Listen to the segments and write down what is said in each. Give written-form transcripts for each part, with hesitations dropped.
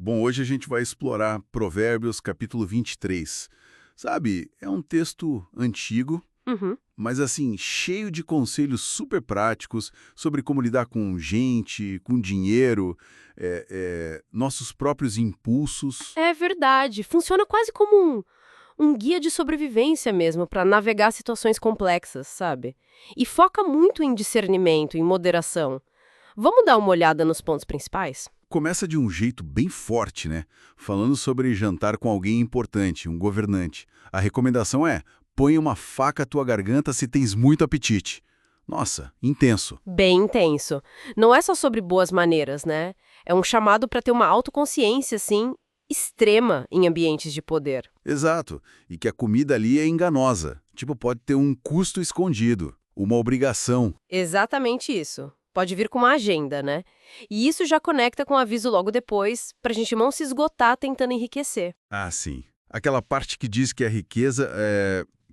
Bom, hoje a gente vai explorar Provérbios, capítulo 23. Sabe, é um texto antigo, Uhum. mas assim, cheio de conselhos super práticos sobre como lidar com gente, com dinheiro, nossos próprios impulsos. É verdade. Funciona quase como um guia de sobrevivência mesmo, para navegar situações complexas, sabe? E foca muito em discernimento, em moderação. Vamos dar uma olhada nos pontos principais? Começa de um jeito bem forte, né? Falando sobre jantar com alguém importante, um governante. A recomendação é: põe uma faca à tua garganta se tens muito apetite. Nossa, intenso. Bem intenso. Não é só sobre boas maneiras, né? É um chamado para ter uma autoconsciência, assim, extrema em ambientes de poder. Exato. E que a comida ali é enganosa. Tipo, pode ter um custo escondido, uma obrigação. Exatamente isso. Pode vir com uma agenda, né? E isso já conecta com o aviso logo depois, pra gente não se esgotar tentando enriquecer. Ah, sim. Aquela parte que diz que a riqueza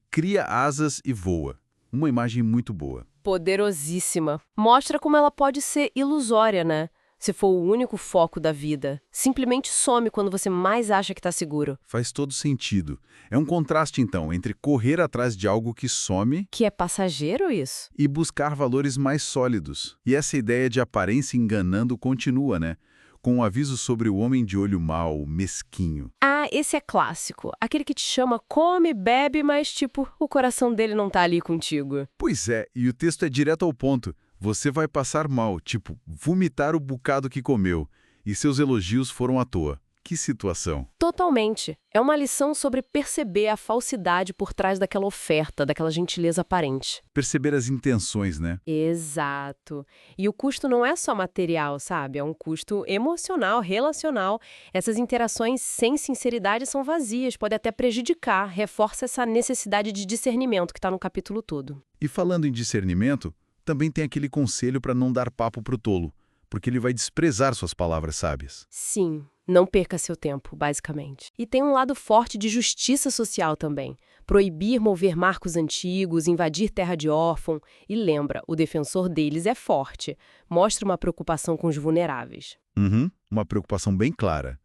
cria asas e voa. Uma imagem muito boa. Poderosíssima. Mostra como ela pode ser ilusória, né? Se for o único foco da vida. Simplesmente some quando você mais acha que tá seguro. Faz todo sentido. É um contraste, então, entre correr atrás de algo que some Que é passageiro isso? e buscar valores mais sólidos. E essa ideia de aparência enganando continua, né? Com um aviso sobre o homem de olho mau, mesquinho. Ah, esse é clássico. Aquele que te chama, come, bebe, mas tipo, o coração dele não tá ali contigo. Pois é, e o texto é direto ao ponto. Você vai passar mal, tipo, vomitar o bocado que comeu. E seus elogios foram à toa. Que situação. Totalmente. É uma lição sobre perceber a falsidade por trás daquela oferta, daquela gentileza aparente. Perceber as intenções, né? Exato. E o custo não é só material, sabe? É um custo emocional, relacional. Essas interações sem sinceridade são vazias, pode até prejudicar, reforça essa necessidade de discernimento que está no capítulo todo. E falando em discernimento, também tem aquele conselho para não dar papo pro tolo, porque ele vai desprezar suas palavras sábias. Sim, não perca seu tempo, basicamente. E tem um lado forte de justiça social também. Proibir mover marcos antigos, invadir terra de órfão. E lembra, o defensor deles é forte. Mostra uma preocupação com os vulneráveis. Uhum, uma preocupação bem clara.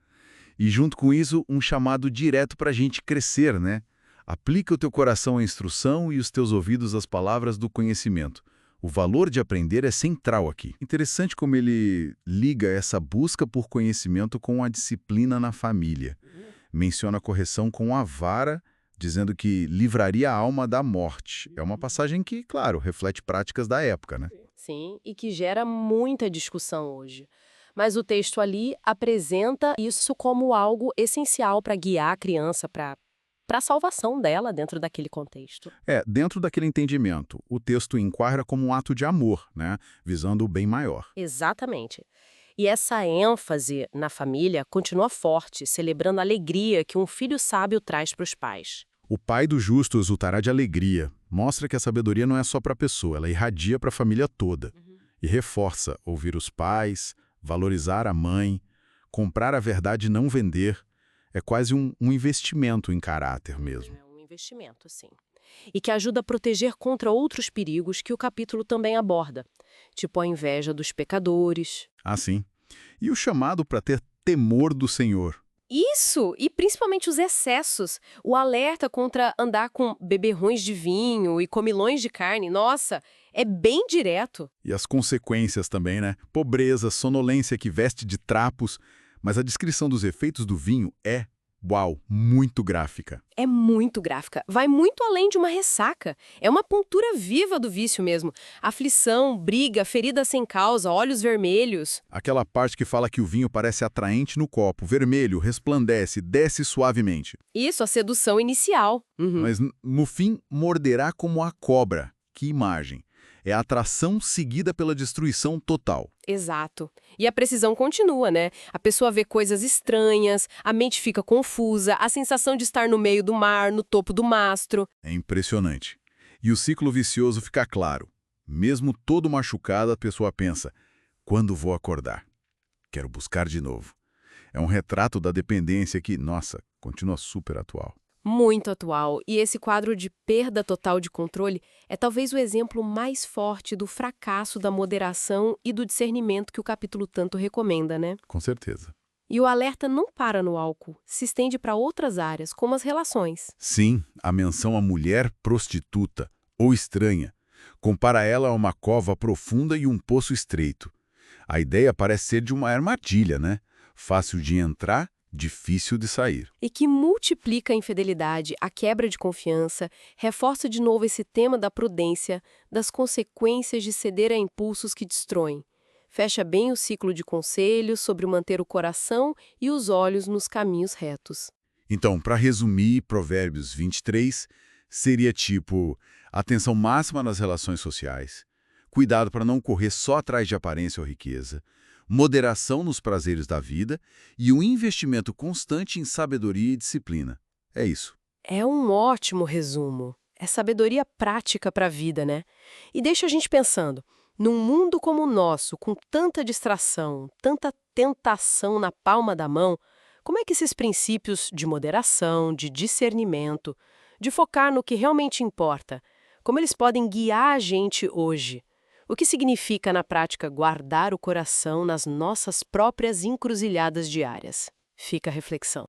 E junto com isso, um chamado direto para a gente crescer, né? Aplica o teu coração à instrução e os teus ouvidos às palavras do conhecimento. O valor de aprender é central aqui. Interessante como ele liga essa busca por conhecimento com a disciplina na família. Menciona a correção com a vara, dizendo que livraria a alma da morte. É uma passagem que, claro, reflete práticas da época, né? Sim, e que gera muita discussão hoje. Mas o texto ali apresenta isso como algo essencial para guiar a criança para a salvação dela dentro daquele contexto. Dentro daquele entendimento, o texto enquadra como um ato de amor, né? Visando o bem maior. Exatamente. E essa ênfase na família continua forte, celebrando a alegria que um filho sábio traz para os pais. O pai do justo exultará de alegria. Mostra que a sabedoria não é só para a pessoa, ela irradia para a família toda. E reforça ouvir os pais, valorizar a mãe, comprar a verdade e não vender. É quase um investimento em caráter mesmo. É um investimento, sim. E que ajuda a proteger contra outros perigos que o capítulo também aborda, tipo a inveja dos pecadores. Assim. E o chamado para ter temor do Senhor. Isso! E principalmente os excessos. O alerta contra andar com beberrões de vinho e comilões de carne. Nossa, é bem direto. E as consequências também, né? Pobreza, sonolência que veste de trapos. Mas a descrição dos efeitos do vinho é, uau, muito gráfica. É muito gráfica. Vai muito além de uma ressaca. É uma pontura viva do vício mesmo. Aflição, briga, ferida sem causa, olhos vermelhos. Aquela parte que fala que o vinho parece atraente no copo, vermelho, resplandece, desce suavemente. Isso, a sedução inicial. Uhum. Mas no fim, morderá como a cobra. Que imagem! É a atração seguida pela destruição total. Exato. E a precisão continua, né? A pessoa vê coisas estranhas, a mente fica confusa, a sensação de estar no meio do mar, no topo do mastro. É impressionante. E o ciclo vicioso fica claro. Mesmo todo machucado, a pessoa pensa: quando vou acordar? Quero buscar de novo. É um retrato da dependência que, nossa, continua super atual. Muito atual. E esse quadro de perda total de controle é talvez o exemplo mais forte do fracasso da moderação e do discernimento que o capítulo tanto recomenda, né? Com certeza. E o alerta não para no álcool, se estende para outras áreas, como as relações. Sim, a menção à mulher prostituta ou estranha compara ela a uma cova profunda e um poço estreito. A ideia parece ser de uma armadilha, né? Fácil de entrar, difícil de sair. E que multiplica a infidelidade, a quebra de confiança, reforça de novo esse tema da prudência, das consequências de ceder a impulsos que destroem. Fecha bem o ciclo de conselhos sobre manter o coração e os olhos nos caminhos retos. Então, para resumir, Provérbios 23 seria tipo: atenção máxima nas relações sociais, cuidado para não correr só atrás de aparência ou riqueza, moderação nos prazeres da vida e um investimento constante em sabedoria e disciplina. É isso. É um ótimo resumo. É sabedoria prática para a vida, né? E deixa a gente pensando, num mundo como o nosso, com tanta distração, tanta tentação na palma da mão, como é que esses princípios de moderação, de discernimento, de focar no que realmente importa, como eles podem guiar a gente hoje? O que significa, na prática, guardar o coração nas nossas próprias encruzilhadas diárias? Fica a reflexão.